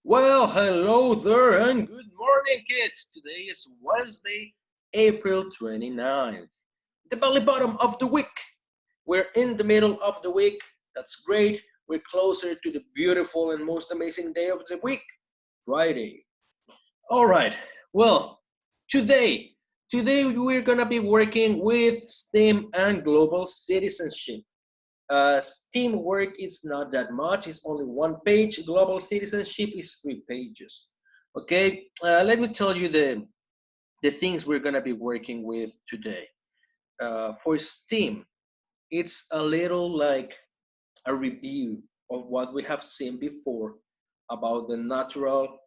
Well, hello there and good morning, kids. Today is Wednesday, April 29th, the belly bottom of the week. We're in the middle of the week. That's great. We're closer to the beautiful and most amazing day of the week, Friday. All right. Well, today, today we're gonna be working with STEM and global citizenship. STEAM work is not that much. It's only one page. Global citizenship is 3 pages. Okay, let me tell you the things we're gonna be working with today. For STEAM, it's a little like a review of what we have seen before about the natural,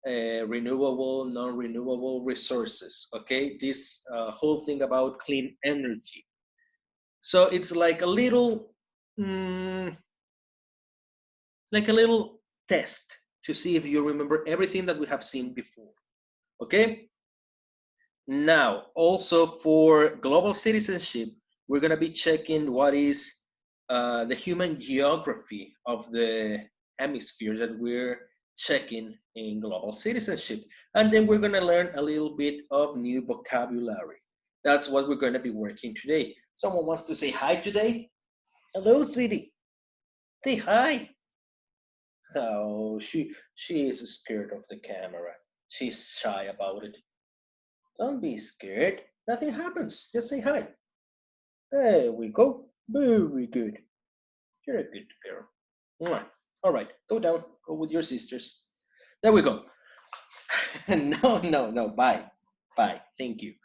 renewable, non-renewable resources. Okay, this whole thing about clean energy. So it's mm, like a little test to see if you remember everything that we have seen before. Okay? Now, also for global citizenship, we're going to be checking what is the human geography of the hemisphere that we're checking in global citizenship. And then we're going to learn a little bit of new vocabulary. That's what we're going to be working today. Someone wants to say hi today? Hello, sweetie. Say hi. Oh, she is scared of the camera. She's shy about it. Don't be scared. Nothing happens. Just say hi. There we go. Very good. You're a good girl. Mwah. All right, go down. Go with your sisters. There we go. No. Bye. Bye. Thank you.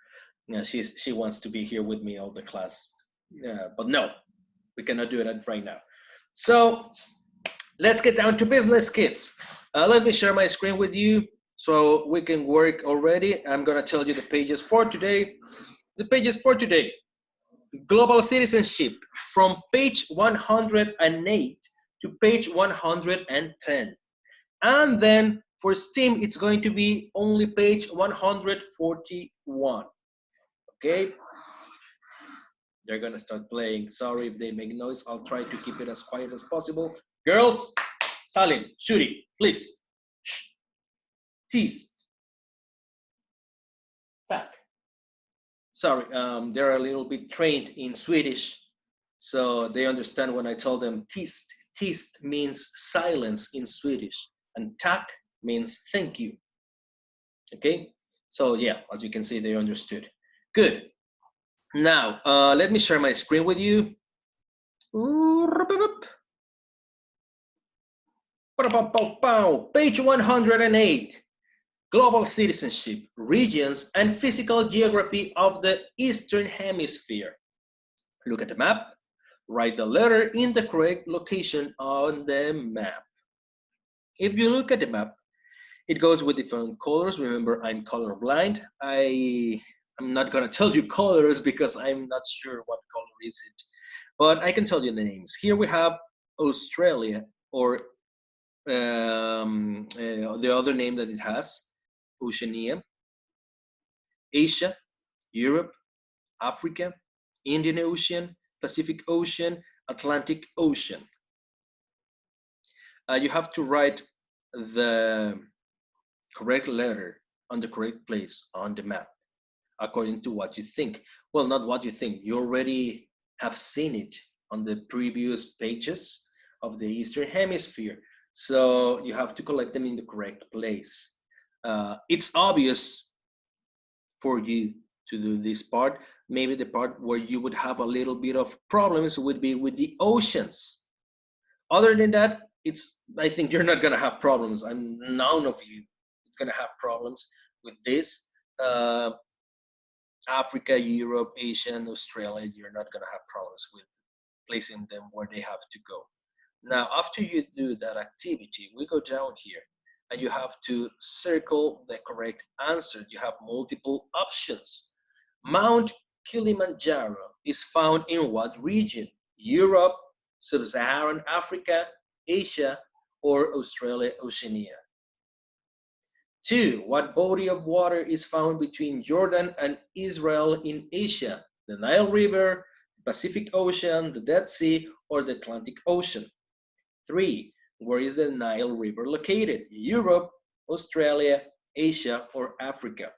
Yeah, she wants to be here with me all the class. But no, we cannot do that right now. So let's get down to business, kids. Let me share my screen with you so we can work already. I'm gonna tell you the pages for today. The pages for today. Global citizenship from page 108 to page 110. And then for STEAM, it's going to be only page 141. Okay? They're gonna start playing. Sorry if they make noise. I'll try to keep it as quiet as possible. Girls, Salim, Shuri, please. Shh. Tease. Tack. Sorry, they're a little bit trained in Swedish, so they understand when I tell them tyst. Tyst means silence in Swedish, and tack means thank you. Okay, so yeah, as you can see, they understood. Good. Now, let me share my screen with you. Page 108. Global citizenship, regions, and physical geography of the Eastern Hemisphere. Look at the map. Write the letter in the correct location on the map. If you look at the map, it goes with different colors. Remember, I'm colorblind. I'm not gonna tell you colors because I'm not sure what color is it, but I can tell you the names. Here we have Australia, or the other name that it has, Oceania, Asia, Europe, Africa, Indian Ocean, Pacific Ocean, Atlantic Ocean. You have to write the correct letter on the correct place on the map according to what you think. Well, not what you think. You already have seen it on the previous pages of the Eastern Hemisphere. So you have to collect them in the correct place. It's obvious for you to do this part. Maybe the part where you would have a little bit of problems would be with the oceans. Other than that, I think you're not gonna have problems. None of you is gonna have problems with this. Africa, Europe, Asia, and Australia, you're not gonna have problems with placing them where they have to go. Now, after you do that activity, we go down here and you have to circle the correct answer. You have multiple options. Mount Kilimanjaro is found in what region? Europe, Sub-Saharan Africa, Asia, or Australia, Oceania? 2. What body of water is found between Jordan and Israel in Asia? The Nile River, the Pacific Ocean, the Dead Sea, or the Atlantic Ocean? 3. Where is the Nile River located? Europe, Australia, Asia, or Africa?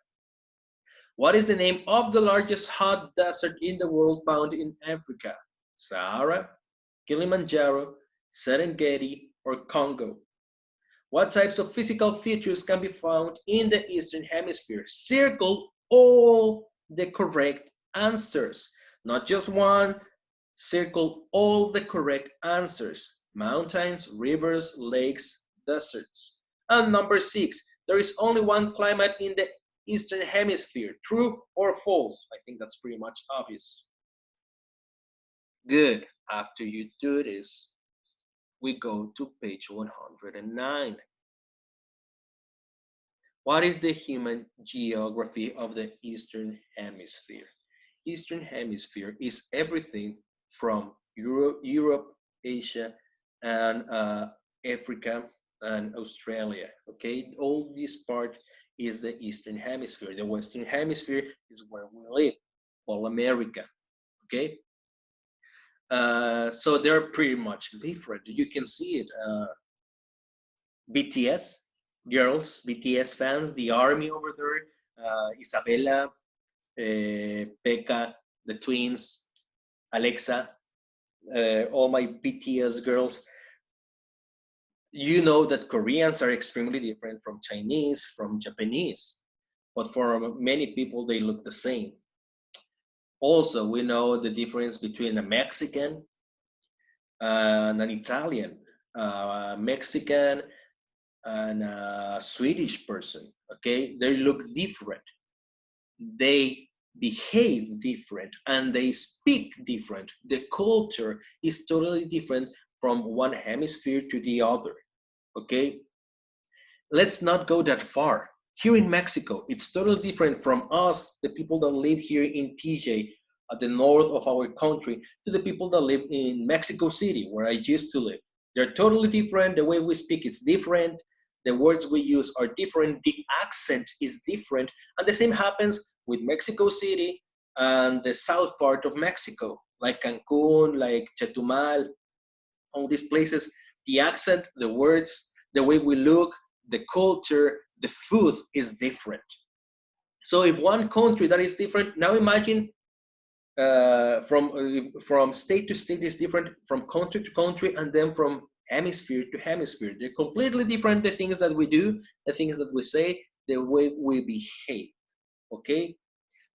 What is the name of the largest hot desert in the world found in Africa? Sahara, Kilimanjaro, Serengeti, or Congo? What types of physical features can be found in the Eastern Hemisphere? Circle all the correct answers. Not just one, circle all the correct answers. Mountains, rivers, lakes, deserts. And number 6, there is only one climate in the Eastern Hemisphere. True or false? I think that's pretty much obvious. Good. After you do this, we go to page 109. What is the human geography of the Eastern Hemisphere? Eastern Hemisphere is everything from Europe, Asia, and Africa and Australia. Okay, all this part is the Eastern Hemisphere. The Western Hemisphere is where we live, all America. Okay, so they're pretty much different. You can see it. BTS girls, BTS fans, the army over there, Isabella, Becca, the twins, Alexa, all my BTS girls. You know that Koreans are extremely different from Chinese, from Japanese, but for many people, they look the same. Also, we know the difference between a Mexican and an Italian, Mexican and a Swedish person, okay? They look different. They behave different and they speak different. The culture is totally different from one hemisphere to the other, okay? Let's not go that far. Here in Mexico, it's totally different from us, the people that live here in TJ, at the north of our country, to the people that live in Mexico City, where I used to live. They're totally different. The way we speak is different. The words we use are different. The accent is different. And the same happens with Mexico City and the south part of Mexico, like Cancun, like Chetumal, all these places. The accent, the words, the way we look, the culture, the food is different. So if one country that is different, now imagine from state to state is different, from country to country, and then from hemisphere to hemisphere. They're completely different, the things that we do, the things that we say, the way we behave, okay?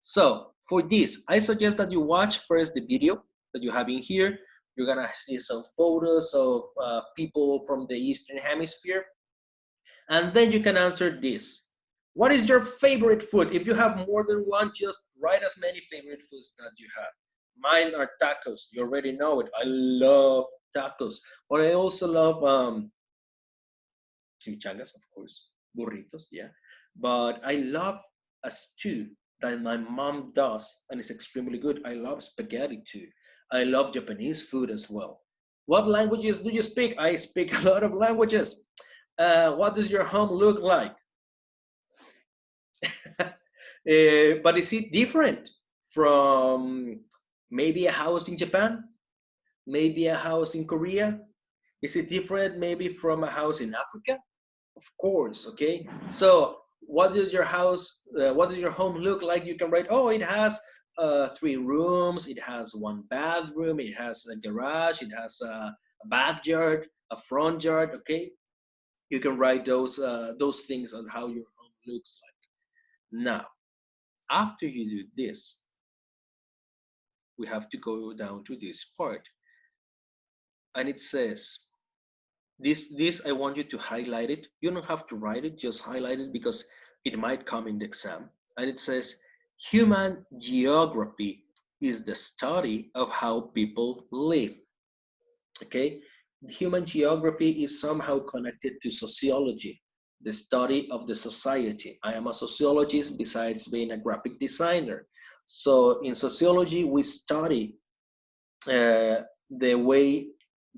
So for this, I suggest that you watch first the video that you have in here. You're gonna see some photos of people from the Eastern Hemisphere, and then you can answer this. What is your favorite food? If you have more than one, just write as many favorite foods that you have. Mine are tacos. You already know it. I love tacos. But I also love chimichangas, of course, burritos, yeah. But I love a stew that my mom does, and it's extremely good. I love spaghetti too. I love Japanese food as well. What languages do you speak? I speak a lot of languages. What does your home look like? But is it different from maybe a house in Japan? Maybe a house in Korea? Is it different maybe from a house in Africa? Of course, okay? So what does your house, what does your home look like? You can write, oh, it has 3 rooms, it has 1 bathroom, it has a garage, it has a backyard, a front yard, okay? You can write those things on how your home looks like. Now, after you do this, we have to go down to this part. And it says, this I want you to highlight it. You don't have to write it, just highlight it because it might come in the exam. And it says, human geography is the study of how people live. Okay? Human geography is somehow connected to sociology, the study of the society. I am a sociologist besides being a graphic designer. So in sociology, we study the way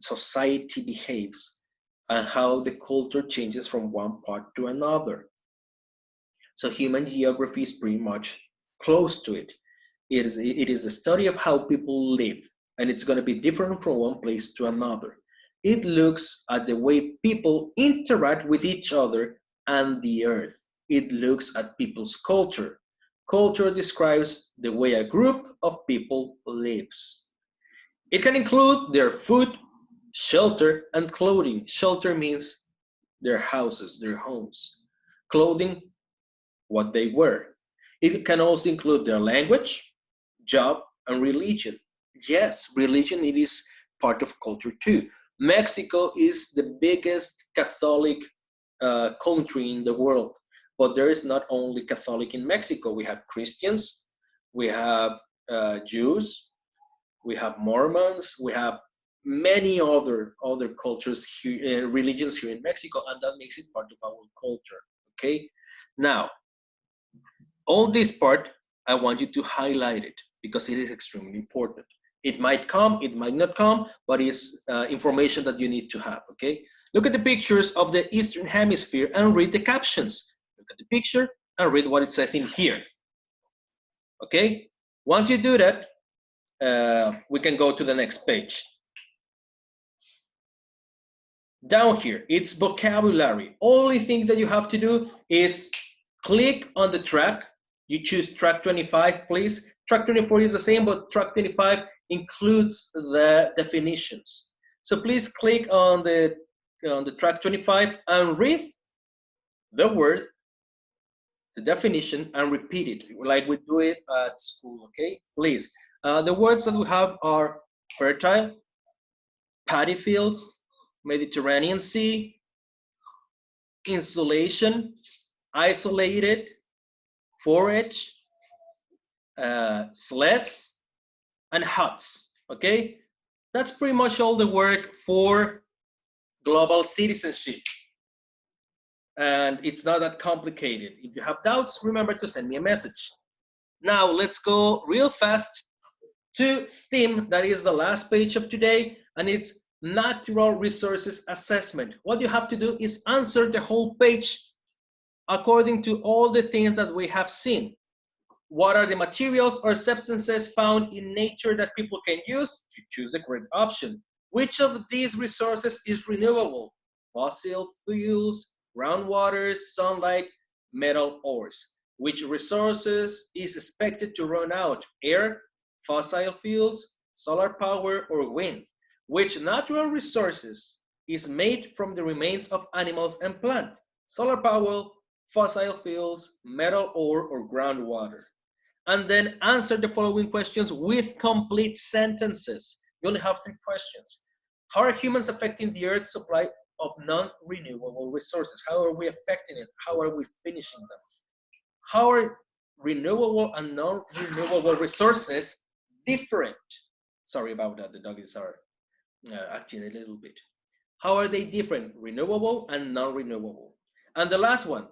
society behaves and how the culture changes from one part to another. So human geography is pretty much close to it. It is the study of how people live, and it's going to be different from one place to another. It looks at the way people interact with each other and the earth. It looks at people's culture. Culture describes the way a group of people lives. It can include their food, shelter, and clothing. Shelter means their houses, their homes. Clothing, what they wear. It can also include their language, job, and religion. Yes, religion it is part of culture too. Mexico is the biggest Catholic country in the world, but there is not only Catholic in Mexico. We have Christians, we have Jews, we have Mormons, we have many other cultures here, religions here in Mexico, and that makes it part of our culture. Okay, now all this part, I want you to highlight it because it is extremely important. It might come, it might not come, but it's information that you need to have, okay? Look at the pictures of the Eastern Hemisphere and read the captions. Look at the picture and read what it says in here, okay? Once you do that, we can go to the next page. Down here, it's vocabulary. Only thing that you have to do is click on the track. You choose track 25, please. Track 24 is the same, but track 25 includes the definitions. So please click on the track 25 and read the word, the definition, and repeat it like we do it at school, okay? Please. The words that we have are fertile, paddy fields, Mediterranean Sea, insulation, isolated, forage, sleds, and huts, okay? That's pretty much all the work for global citizenship. And it's not that complicated. If you have doubts, remember to send me a message. Now let's go real fast to STEAM. That is the last page of today, and it's Natural Resources Assessment. What you have to do is answer the whole page according to all the things that we have seen. What are the materials or substances found in nature that people can use? You choose the correct option. Which of these resources is renewable? Fossil fuels, groundwater, sunlight, metal ores. Which resources is expected to run out? Air, fossil fuels, solar power, or wind? Which natural resources is made from the remains of animals and plants? Solar power, fossil fuels, metal ore, or groundwater? And then answer the following questions with complete sentences. You only have 3 questions. How are humans affecting the Earth's supply of non-renewable resources? How are we affecting it? How are we finishing them? How are renewable and non-renewable resources different? Sorry about that, the doggies are acting a little bit. How are they different, renewable and non-renewable? And the last one,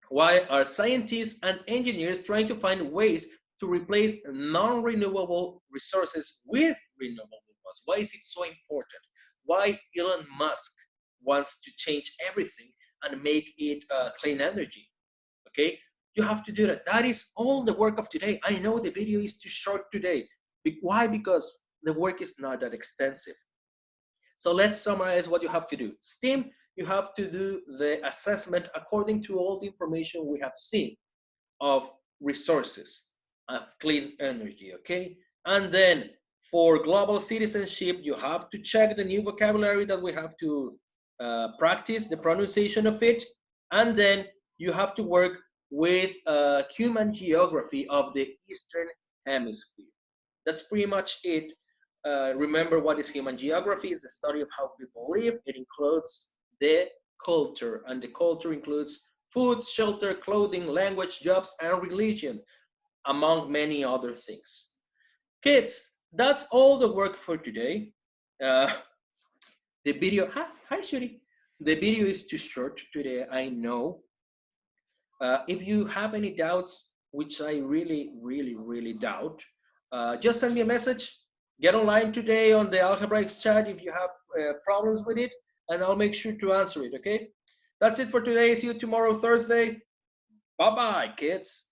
why are scientists and engineers trying to find ways to replace non-renewable resources with renewable ones? Why is it so important? Why Elon Musk wants to change everything and make it clean energy? Okay, you have to do that. That is all the work of today. I know the video is too short today. Why? Because the work is not that extensive. So let's summarize what you have to do. STEAM, you have to do the assessment according to all the information we have seen of resources, of clean energy, okay? And then for global citizenship, you have to check the new vocabulary that we have to practice the pronunciation of it. And then you have to work with human geography of the Eastern Hemisphere. That's pretty much it. Remember, what is human geography? Is the study of how people live. It includes the culture, and the culture includes food, shelter, clothing, language, jobs, and religion, among many other things. Kids, that's all the work for today. The video, hi Shuri. The video is too short today, I know. If you have any doubts, which I really doubt, just send me a message. Get online today on the Algebraics chat if you have problems with it, and I'll make sure to answer it, okay? That's it for today. See you tomorrow, Thursday. Bye-bye, kids.